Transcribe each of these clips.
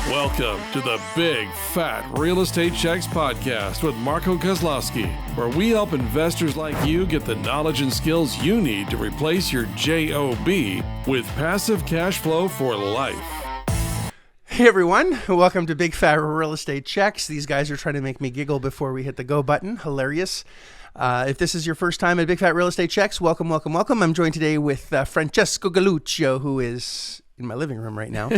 Welcome to the Big Fat Real Estate Checks podcast with Marco Kozlowski, where we help investors like you get the knowledge and skills you need to replace your JOB with passive cash flow for life. Hey everyone, welcome to Big Fat Real Estate Checks. These guys are trying to make me giggle before we hit the go button. Hilarious. If this is your first time at Big Fat Real Estate Checks, welcome. I'm joined today with Francesco Galluccio, who is in my living room right now.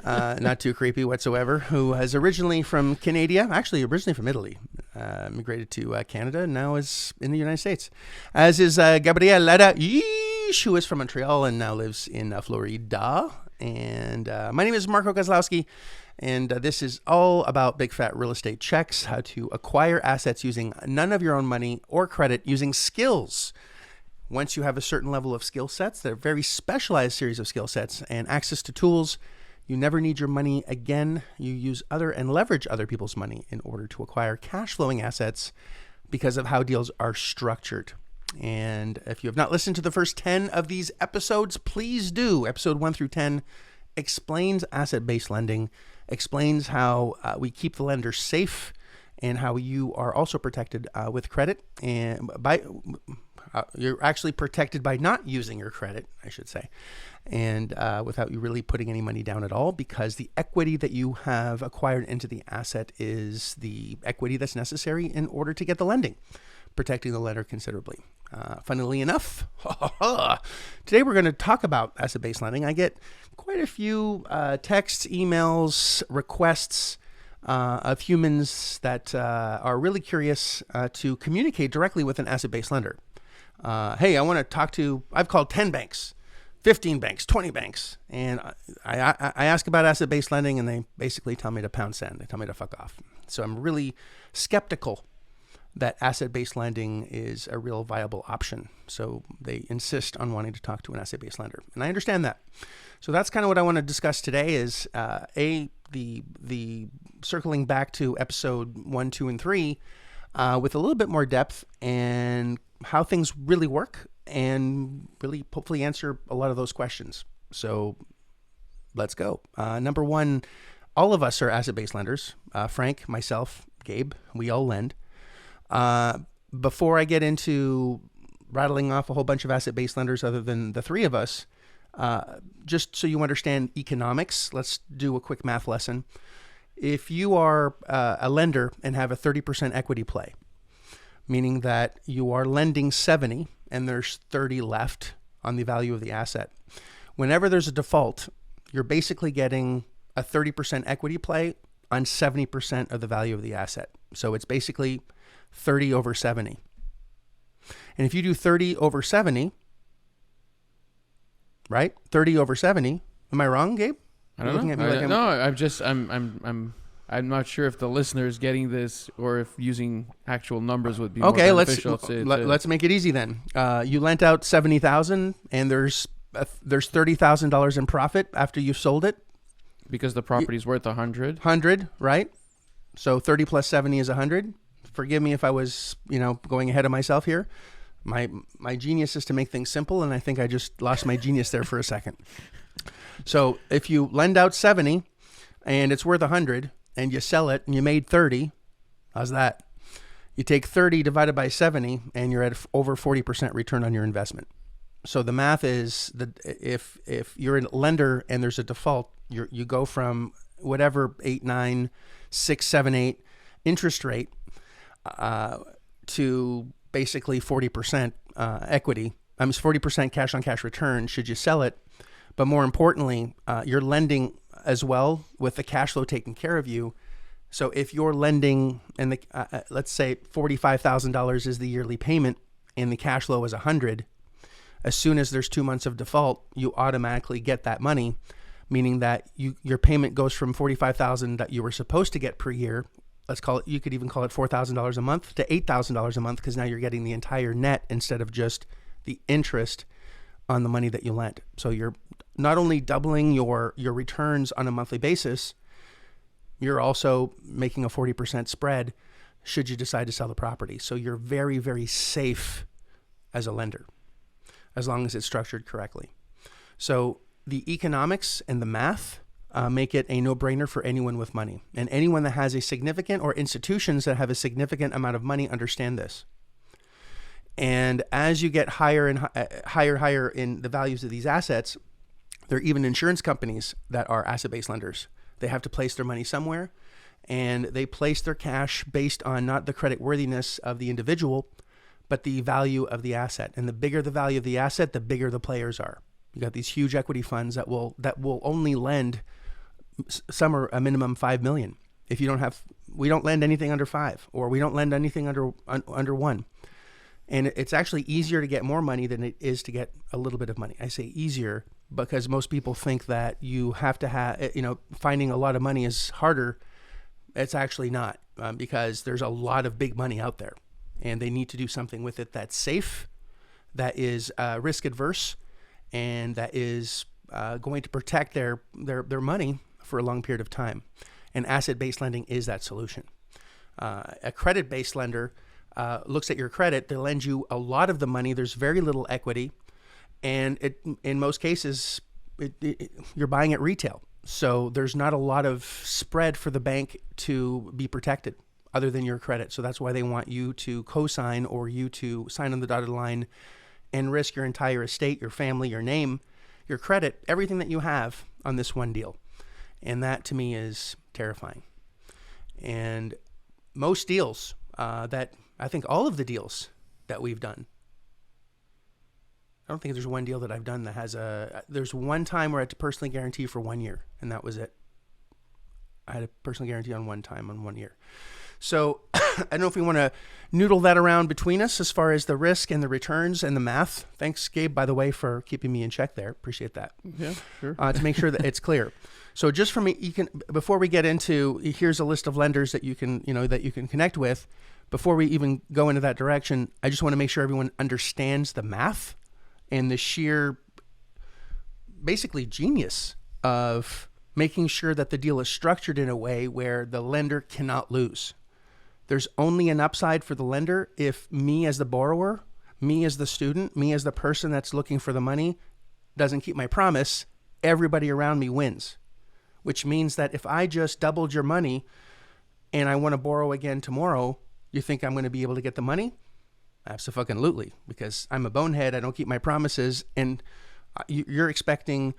Not too creepy whatsoever, who is originally from Canada, actually originally from Italy, migrated to Canada, and now is in the United States. As is Gabriel Lada, who is from Montreal and now lives in Florida. And my name is Marco Kozlowski, and this is all about Big Fat Real Estate Checks, how to acquire assets using none of your own money or credit using skills. Once you have a certain level of skill sets, they're a very specialized series of skill sets and access to tools. You never need your money again. You use other and leverage other people's money in order to acquire cash flowing assets because of how deals are structured. And if you have not listened to the first 10 of these episodes, please do. Episode 1 through 10 explains asset-based lending, explains how we keep the lender safe and how you are also protected with credit and you're actually protected by not using your credit, I should say, and without you really putting any money down at all, because the equity that you have acquired into the asset is the equity that's necessary in order to get the lending, protecting the lender considerably. Funnily enough, today we're going to talk about asset-based lending. I get quite a few texts, emails, requests of humans that are really curious to communicate directly with an asset-based lender. Hey, I want to talk to, I've called 10 banks, 15 banks, 20 banks, and I ask about asset-based lending, and they basically tell me to pound sand. They tell me to fuck off. So I'm really skeptical that asset-based lending is a real viable option. So they insist on wanting to talk to an asset-based lender, and I understand that. So that's kind of what I want to discuss today is, the circling back to episode 1, 2, and 3 with a little bit more depth and how things really work, and really hopefully answer a lot of those questions. So let's go. Number one, all of us are asset-based lenders. Frank, myself, Gabe, we all lend. Before I get into rattling off a whole bunch of asset-based lenders other than the three of us, just so you understand economics, let's do a quick math lesson. If you are a lender and have a 30% equity play, meaning that you are lending 70 and there's 30 left on the value of the asset. Whenever there's a default, you're basically getting a 30% equity play on 70% of the value of the asset. So it's basically 30 over 70. And if you do 30 over 70, right? 30 over 70. Am I wrong, Gabe? I don't know. I'm not sure if the listener is getting this or if using actual numbers would be more beneficial. Let's make it easy then. You lent out $70,000 and there's $30,000 in profit after you sold it. Because the property's worth 100. 100, right? So 30 plus 70 is 100. Forgive me if I was, going ahead of myself here. My genius is to make things simple, and I think I just lost my genius there for a second. So if you lend out 70 and it's worth 100, and you sell it and you made 30, how's that? You take 30 divided by 70 and you're at over 40% return on your investment. So the math is that if you're a lender and there's a default, you go from whatever 8, 9, 6, 7, 8 interest rate to basically 40% equity. 40% cash on cash return should you sell it. But more importantly, you're lending as well with the cash flow taking care of you. So if you're lending and let's say $45,000 is the yearly payment and the cash flow is 100, as soon as there's 2 months of default, you automatically get that money, meaning that your payment goes from $45,000 that you were supposed to get per year. Let's call it, you could even call it $4,000 a month to $8,000 a month, because now you're getting the entire net instead of just the interest on the money that you lent. So you're not only doubling your returns on a monthly basis, you're also making a 40% spread should you decide to sell the property. So you're very, very safe as a lender, as long as it's structured correctly. So the economics and the math make it a no-brainer for anyone with money. And anyone that has a significant, or institutions that have a significant amount of money, understand this. And as you get higher and higher in the values of these assets, there are even insurance companies that are asset-based lenders. They have to place their money somewhere, and they place their cash based on not the credit worthiness of the individual, but the value of the asset. And the bigger the value of the asset, the bigger the players are. You got these huge equity funds that will only lend, some are a minimum 5 million. If you don't have, we don't lend anything under 5, or we don't lend anything under 1. And it's actually easier to get more money than it is to get a little bit of money. I say easier because most people think that you have to have, finding a lot of money is harder. It's actually not, because there's a lot of big money out there, and they need to do something with it that's safe, that is risk adverse, and that is going to protect their money for a long period of time. And asset-based lending is that solution. A credit-based lender looks at your credit. They lend you a lot of the money. There's very little equity, and in most cases, you're buying at retail. So there's not a lot of spread for the bank to be protected other than your credit. So that's why they want you to co-sign, or you to sign on the dotted line and risk your entire estate, your family, your name, your credit, everything that you have on this one deal. And that to me is terrifying. And most deals I think all of the deals that we've done, I don't think there's one deal that I've done that has there's one time where I had to personally guarantee for 1 year, and that was it. I had a personal guarantee on 1 year. So I don't know if we want to noodle that around between us as far as the risk and the returns and the math. Thanks, Gabe, by the way, for keeping me in check there. Appreciate that. Yeah, sure. To make sure that it's clear. So just for me, before we get into, here's a list of lenders that you can connect with. Before we even go into that direction, I just want to make sure everyone understands the math and the sheer, basically, genius of making sure that the deal is structured in a way where the lender cannot lose. There's only an upside for the lender if me as the borrower, me as the student, me as the person that's looking for the money doesn't keep my promise. Everybody around me wins, which means that if I just doubled your money and I want to borrow again tomorrow, you think I'm going to be able to get the money? Absolutely, because I'm a bonehead. I don't keep my promises, and you're expecting,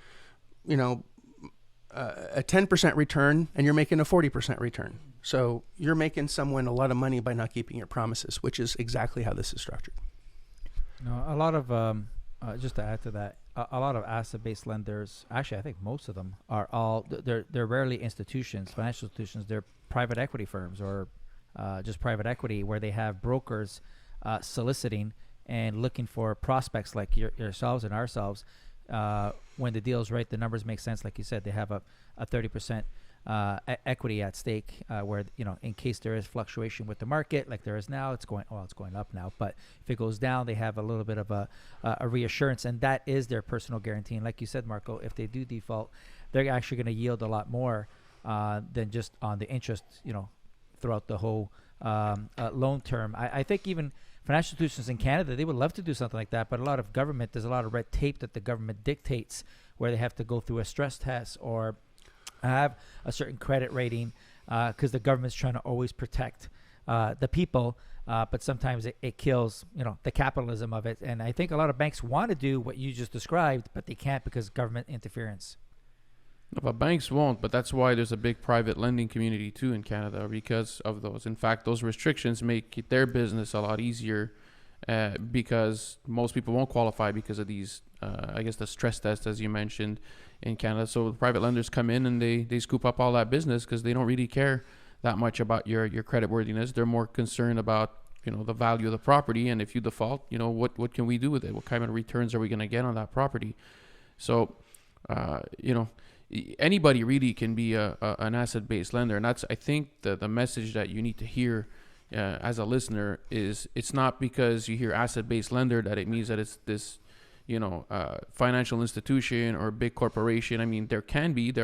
a 10% return, and you're making a 40% return. So you're making someone a lot of money by not keeping your promises, which is exactly how this is structured. No, a lot of just to add to that, a lot of asset-based lenders, actually, I think most of them are they're rarely institutions, financial institutions. They're private equity firms, or just private equity, where they have brokers soliciting and looking for prospects like yourselves and ourselves. When the deal's right, the numbers make sense. Like you said, they have a 30% equity at stake, where, in case there is fluctuation with the market, like there is now, it's going up now. But if it goes down, they have a little bit of a reassurance, and that is their personal guarantee. And like you said, Marco, if they do default, they're actually going to yield a lot more than just on the interest, throughout the whole loan term. I think even financial institutions in Canada, they would love to do something like that, but there's a lot of red tape that the government dictates, where they have to go through a stress test or have a certain credit rating, because the government's trying to always protect the people, but sometimes it kills, the capitalism of it. And I think a lot of banks want to do what you just described, but they can't because government interference. No, but banks won't, but that's why there's a big private lending community too in Canada, because of those. In fact, those restrictions make their business a lot easier, because most people won't qualify because of these, the stress test, as you mentioned, in Canada. So the private lenders come in and they scoop up all that business because they don't really care that much about your credit worthiness. They're more concerned about, the value of the property, and if you default, what can we do with it? What kind of returns are we going to get on that property? So, anybody really can be an asset-based lender, and that's, I think, the message that you need to hear as a listener is, it's not because you hear asset-based lender that it means that it's this, financial institution or big corporation. I mean, there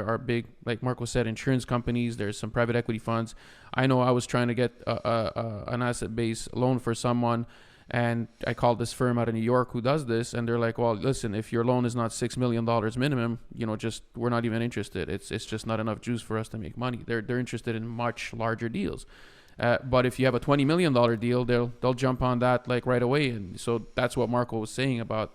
are big, like Marco said, insurance companies. There's some private equity funds. I know I was trying to get an asset-based loan for someone, And I called this firm out of New York who does this, and they're like, well, listen, if your loan is not $6 million minimum, just we're not even interested. It's just not enough juice for us to make money. They're interested in much larger deals. But if you have a $20 million deal, they'll jump on that like right away. And so that's what Marco was saying about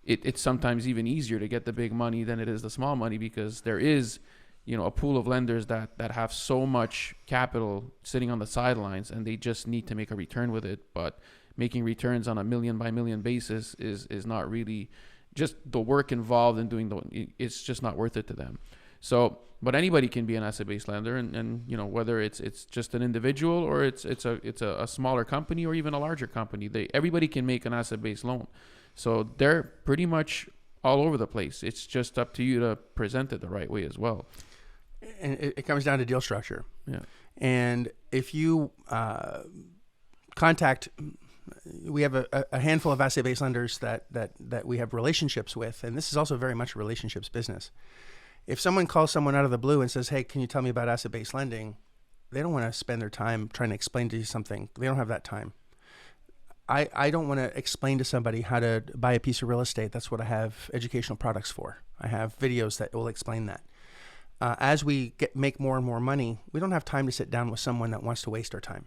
it's sometimes even easier to get the big money than it is the small money, because there is a pool of lenders that have so much capital sitting on the sidelines, and they just need to make a return with it. But making returns on a million by million basis is not really, just the work involved in doing it's just not worth it to them. So, but anybody can be an asset-based lender, and whether it's just an individual or it's a smaller company or even a larger company, everybody can make an asset-based loan. So they're pretty much all over the place. It's just up to you to present it the right way as well. And it comes down to deal structure. Yeah. And if you contact, we have a handful of asset-based lenders that we have relationships with, and this is also very much a relationships business. If someone calls someone out of the blue and says, hey, can you tell me about asset-based lending? They don't want to spend their time trying to explain to you something. They don't have that time. I don't want to explain to somebody how to buy a piece of real estate. That's what I have educational products for. I have videos that will explain that. As we make more and more money, we don't have time to sit down with someone that wants to waste our time.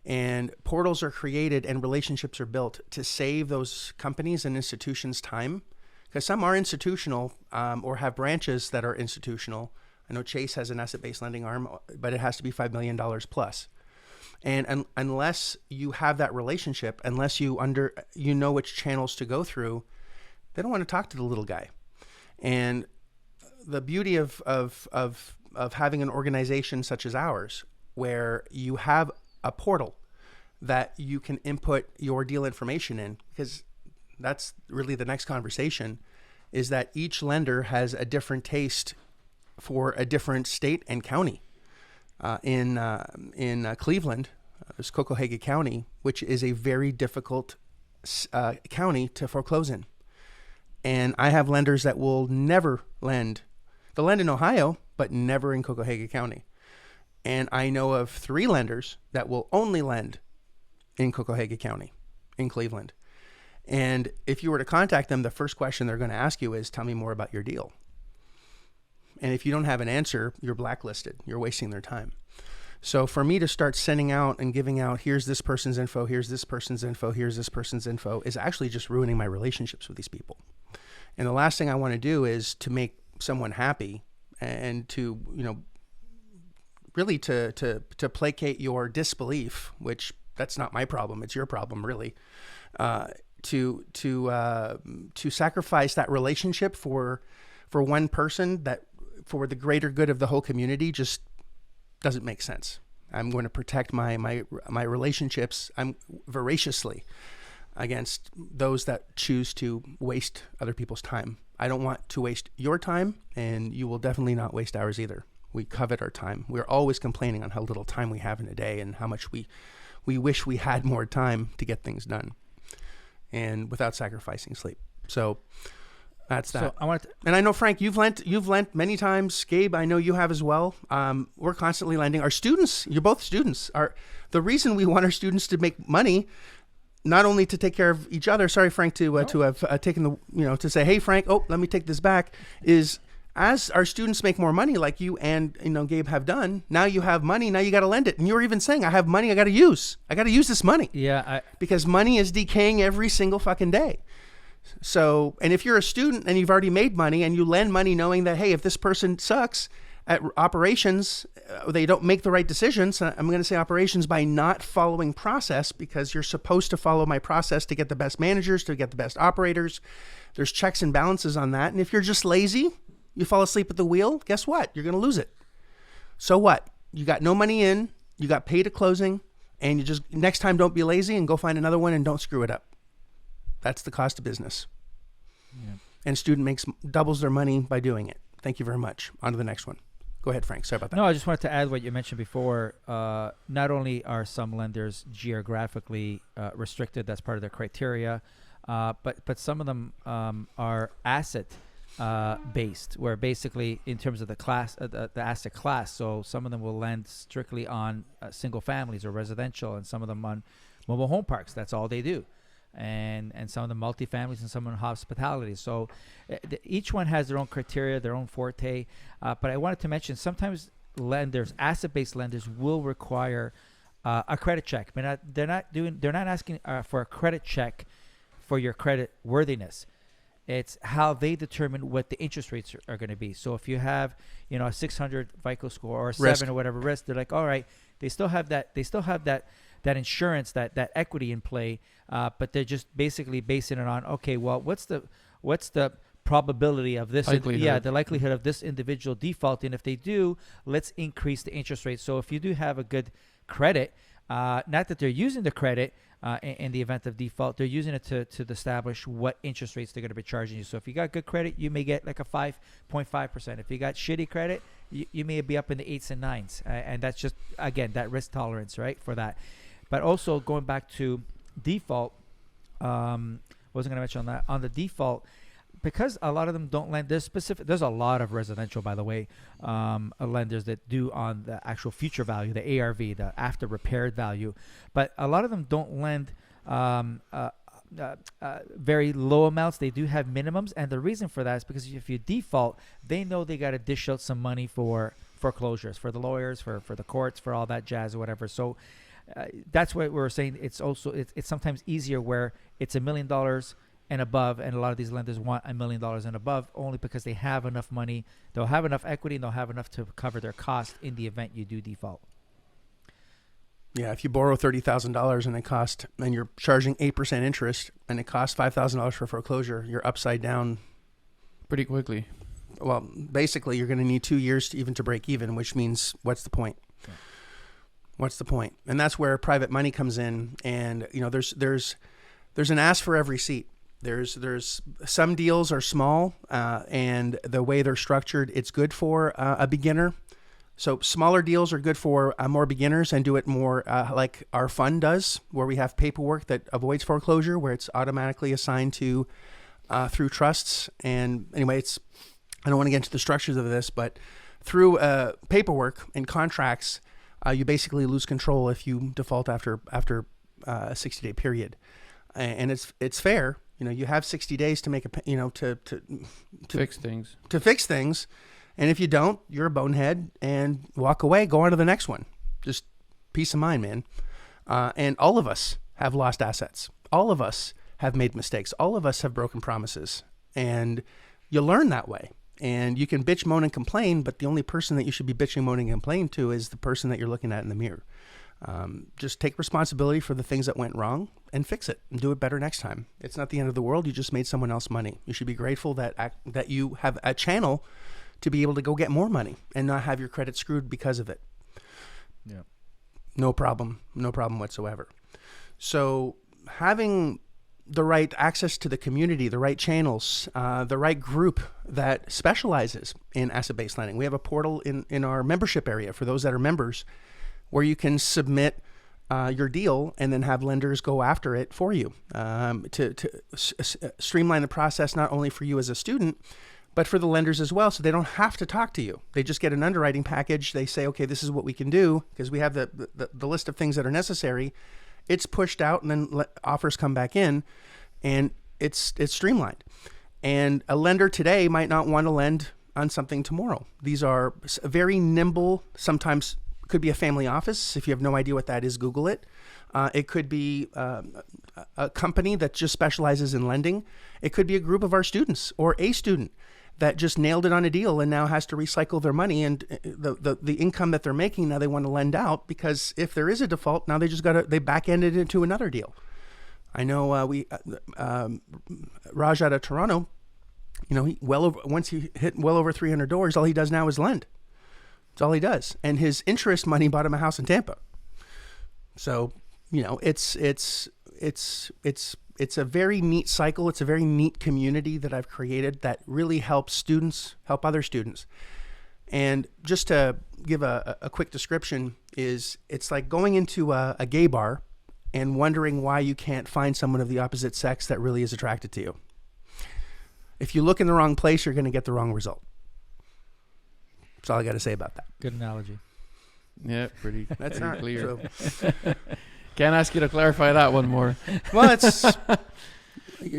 And portals are created and relationships are built to save those companies and institutions time, because some are institutional or have branches that are institutional. I know Chase has an asset-based lending arm, but it has to be $5 million plus. And unless you have that relationship, unless you know which channels to go through, they don't want to talk to the little guy. And the beauty of having an organization such as ours, where you have a portal that you can input your deal information in, because that's really the next conversation, is that each lender has a different taste for a different state and county. In Cleveland, there's Cocohaga County, which is a very difficult county to foreclose in. And I have lenders that will never lend. They'll lend in Ohio, but never in Cocohaga County. And I know of 3 lenders that will only lend in Cocohaga County, in Cleveland. And if you were to contact them, the first question they're going to ask you is, tell me more about your deal. And if you don't have an answer, you're blacklisted. You're wasting their time. So for me to start sending out and giving out, here's this person's info, here's this person's info, here's this person's info, is actually just ruining my relationships with these people. And the last thing I want to do is to make someone happy and to, really to placate your disbelief, which that's not my problem. It's your problem, really. To sacrifice that relationship for one person, that for the greater good of the whole community, just doesn't make sense. I'm going to protect my relationships. I'm voraciously against those that choose to waste other people's time. I don't want to waste your time, and you will definitely not waste ours either. We covet our time. We're always complaining on how little time we have in a day and how much we wish we had more time to get things done, and without sacrificing sleep. So that's that. So and I know, Frank, you've lent many times. Gabe, I know you have as well. We're constantly lending. Our students, you're both students, are the reason we want our students to make money, not only to take care of each other. Sorry, Frank, to have taken to say, hey, Frank, let me take this back, is as our students make more money, like you and Gabe have done, now you have money, now you got to lend it. And you were even saying, I have money I got to use. I got to use this money. Yeah. Because money is decaying every single fucking day. So, and if you're a student and you've already made money and you lend money knowing that, hey, if this person sucks at operations, they don't make the right decisions. I'm going to say operations by not following process, because you're supposed to follow my process to get the best managers, to get the best operators. There's checks and balances on that. And if you're just lazy, you fall asleep at the wheel, guess what? You're going to lose it. So what? You got no money in, you got paid at closing, and you just, next time, don't be lazy and go find another one and don't screw it up. That's the cost of business. Yeah. And student doubles their money by doing it. Thank you very much. On to the next one. Go ahead, Frank. Sorry about that. No, I just wanted to add what you mentioned before. Not only are some lenders geographically restricted, that's part of their criteria, but some of them are asset based, where basically in terms of the class, the asset class. So some of them will lend strictly on single families or residential, and some of them on mobile home parks. That's all they do. And some of the multifamilies and some in hospitality. So each one has their own criteria, their own forte. But I wanted to mention sometimes lenders, asset-based lenders, will require a credit check. But they're not asking for a credit check for your credit worthiness. It's how they determine what the interest rates are going to be. So if you have, a 600 FICO score or a 7 or whatever risk, they're like, all right, they still have that insurance, that equity in play, but they're just basically basing it on, okay, well, what's the probability of this? The likelihood of this individual defaulting. If they do, let's increase the interest rate. So if you do have a good credit, not that they're using the credit in the event of default, they're using it to establish what interest rates they're going to be charging you. So if you got good credit, you may get like a 5.5%. If you got shitty credit, you may be up in the 8s and 9s. And that's just, again, that risk tolerance, right, for that. But also going back to default, wasn't going to mention on that. On the default, because a lot of them don't lend, there's a lot of residential, by the way, lenders that do on the actual future value, the ARV, the after repaired value. But a lot of them don't lend very low amounts. They do have minimums. And the reason for that is because if you default, they know they got to dish out some money for foreclosures, for the lawyers, for the courts, for all that jazz or whatever. So that's what we're saying. It's sometimes easier where it's $1 million and above, and a lot of these lenders want $1 million and above only because they have enough money, they'll have enough equity, and they'll have enough to cover their cost in the event you do default. Yeah, if you borrow $30,000 and you're charging 8% interest, and it costs $5,000 for foreclosure, you're upside down pretty quickly. Well, basically, you're going to need 2 years to break even, which means what's the point? Yeah. What's the point? And that's where private money comes in, and there's an ass for every seat. There's some deals are small, and the way they're structured, it's good for a beginner. So smaller deals are good for more beginners and do it more like our fund does, where we have paperwork that avoids foreclosure, where it's automatically assigned to through trusts. And anyway, I don't want to get into the structures of this, but through paperwork and contracts, you basically lose control if you default after a 60-day period, and it's fair. You have 60 days to make to fix things. To fix things, and if you don't, you're a bonehead and walk away. Go on to the next one. Just peace of mind, man. And all of us have lost assets. All of us have made mistakes. All of us have broken promises, and you learn that way. And you can bitch, moan, and complain, but the only person that you should be bitching, moaning, and complaining to is the person that you're looking at in the mirror. Just take responsibility for the things that went wrong and fix it and do it better next time. It's not the end of the world. You just made someone else money. You should be grateful that you have a channel to be able to go get more money and not have your credit screwed because of it. Yeah. No problem whatsoever. So having the right access to the community, the right channels, the right group that specializes in asset-based lending. We have a portal in our membership area for those that are members, where you can submit your deal and then have lenders go after it for you to streamline the process, not only for you as a student, but for the lenders as well. So they don't have to talk to you. They just get an underwriting package. They say, okay, this is what we can do, because we have the list of things that are necessary. It's pushed out, and then offers come back in, and it's streamlined. And a lender today might not want to lend on something tomorrow. These are very nimble, sometimes could be a family office. If you have no idea what that is, Google it. It could be a company that just specializes in lending. It could be a group of our students or a student that just nailed it on a deal and now has to recycle their money and the income that they're making. Now they want to lend out, because if there is a default, now they back-ended it into another deal. I know Raj out of Toronto, once he hit well over 300 doors, all he does now is lend. That's all he does. And his interest money bought him a house in Tampa. So, it's a very neat cycle. It's a very neat community that I've created that really helps students help other students. And just to give a quick description, it's like going into a gay bar and wondering why you can't find someone of the opposite sex that really is attracted to you. If you look in the wrong place, you're going to get the wrong result. That's all I got to say about that. Good analogy. Yeah, pretty clear. Can't ask you to clarify that one more. Well, it's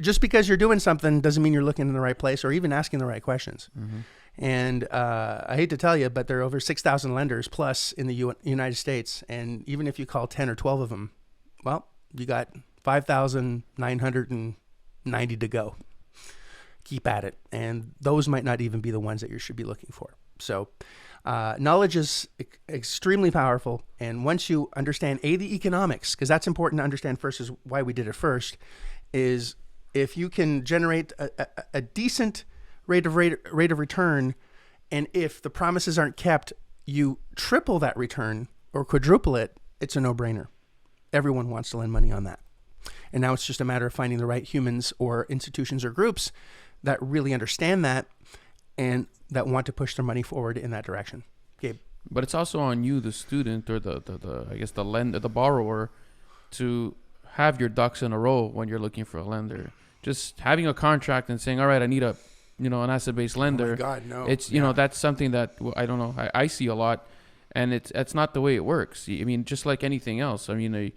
just because you're doing something doesn't mean you're looking in the right place or even asking the right questions. Mm-hmm. And I hate to tell you, but there are over 6,000 lenders plus in the United States. And even if you call 10 or 12 of them, well, you got 5,990 to go. Keep at it. And those might not even be the ones that you should be looking for. So knowledge is extremely powerful. And once you understand, the economics, because that's important to understand first, is why we did it first, is if you can generate a decent rate of return, and if the promises aren't kept, you triple that return or quadruple it, it's a no-brainer. Everyone wants to lend money on that. And now it's just a matter of finding the right humans or institutions or groups that really understand that and that want to push their money forward in that direction. Gabe. But it's also on you, the student, or the I guess the lender, the borrower, to have your ducks in a row when you're looking for a lender. Just having a contract and saying, all right, I need an asset-based lender. Oh my God, no. It's, that's something that, I don't know, I see a lot, and it's not the way it works. I mean, just like anything else. I mean,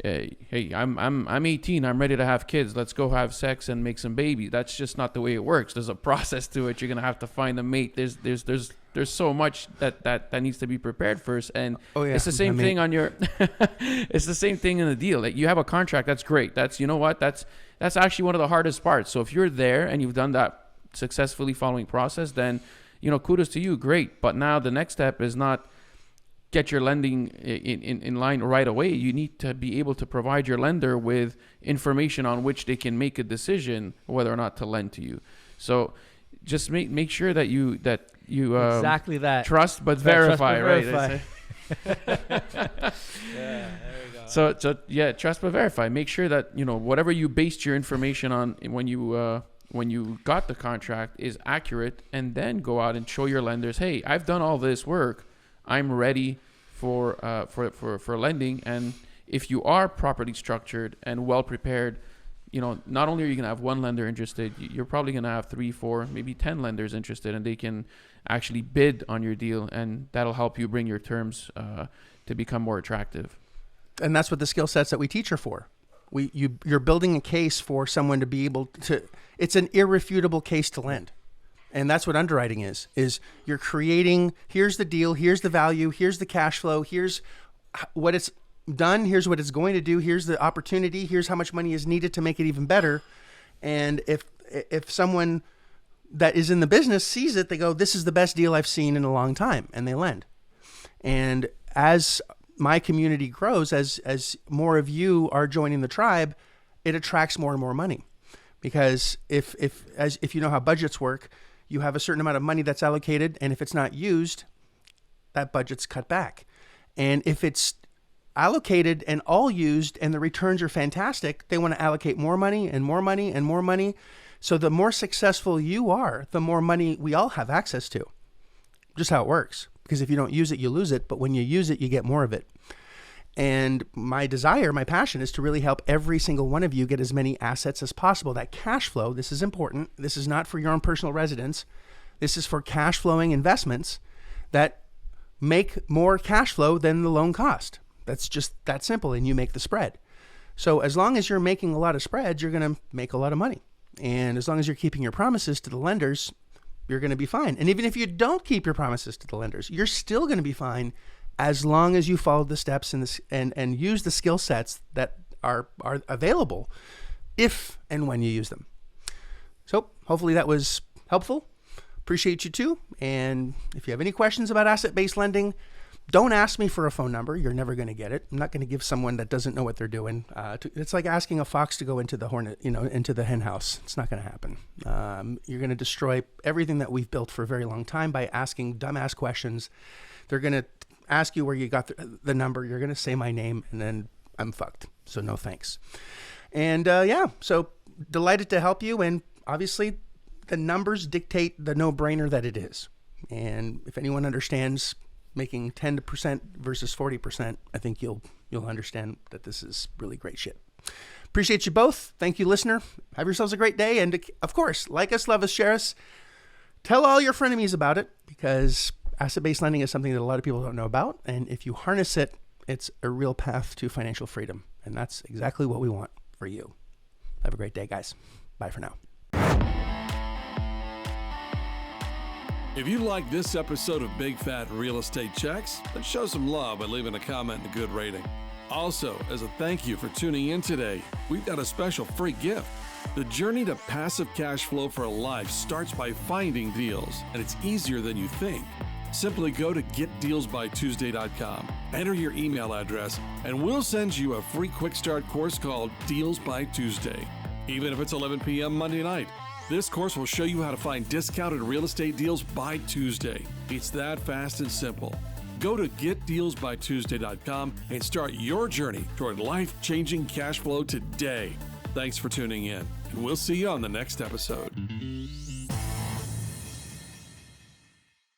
hey, I'm 18, I'm ready to have kids. Let's go have sex and make some babies. That's just not the way it works. There's a process to it. You're going to have to find a mate. There's so much that needs to be prepared first. And it's the same thing on your, it's the same thing in the deal. Like, you have a contract. That's great. That's actually one of the hardest parts. So if you're there and you've done that successfully following process, then, kudos to you. Great. But now the next step is not get your lending in line right away. You need to be able to provide your lender with information on which they can make a decision whether or not to lend to you. So just make sure that you exactly that trust but verify, right? Yeah, there we go. So trust but verify. Make sure that whatever you based your information on when you got the contract is accurate, and then go out and show your lenders, hey, I've done all this work. I'm ready for lending. And if you are properly structured and well prepared, not only are you going to have one lender interested, you're probably going to have 3, 4, maybe 10 lenders interested, and they can actually bid on your deal, and that'll help you bring your terms to become more attractive. And that's what the skill sets that we teach are for. You're building a case for someone to be able to. It's an irrefutable case to lend. And that's what underwriting is you're creating, here's the deal, here's the value, here's the cash flow, here's what it's done, here's what it's going to do, here's the opportunity, here's how much money is needed to make it even better. And if someone that is in the business sees it, they go, this is the best deal I've seen in a long time, and they lend. And as my community grows, as more of you are joining the tribe, it attracts more and more money. Because if you know how budgets work, you have a certain amount of money that's allocated, and if it's not used, that budget's cut back. And if it's allocated and all used and the returns are fantastic, they want to allocate more money and more money and more money. So the more successful you are, the more money we all have access to. Just how it works. Because if you don't use it, you lose it. But when you use it, you get more of it. And my desire, my passion is to really help every single one of you get as many assets as possible. That cash flow, this is important. This is not for your own personal residence. This is for cash flowing investments that make more cash flow than the loan cost. That's just that simple. And you make the spread. So as long as you're making a lot of spreads, you're going to make a lot of money. And as long as you're keeping your promises to the lenders, you're going to be fine. And even if you don't keep your promises to the lenders, you're still going to be fine, as long as you follow the steps and use the skill sets that are available if and when you use them. So hopefully that was helpful. Appreciate you too. And if you have any questions about asset-based lending, don't ask me for a phone number. You're never going to get it. I'm not going to give someone that doesn't know what they're doing. It's like asking a fox to go into the into the hen house. It's not going to happen. You're going to destroy everything that we've built for a very long time by asking dumbass questions. They're going to ask you where you got the number. You're going to say my name, and then I'm fucked. So no thanks. And so delighted to help you. And obviously the numbers dictate the no-brainer that it is. And if anyone understands making 10% versus 40%, I think you'll understand that this is really great shit. Appreciate you both. Thank you, listener. Have yourselves a great day. And of course, like us, love us, share us. Tell all your frenemies about it, because asset-based lending is something that a lot of people don't know about. And if you harness it It's a real path to financial freedom, and that's exactly what we want for you. Have a great day, guys. Bye for now. If you like this episode of Big Fat Real Estate Checks, then show some love by leaving a comment and a good rating. Also, as a thank you for tuning in today, we've got a special free gift. The journey to passive cash flow for life starts by finding deals, and it's easier than you think. Simply go to getdealsbytuesday.com, enter your email address, and we'll send you a free quick start course called Deals by Tuesday. Even if it's 11 p.m. Monday night, this course will show you how to find discounted real estate deals by Tuesday. It's that fast and simple. Go to getdealsbytuesday.com and start your journey toward life-changing cash flow today. Thanks for tuning in, and we'll see you on the next episode.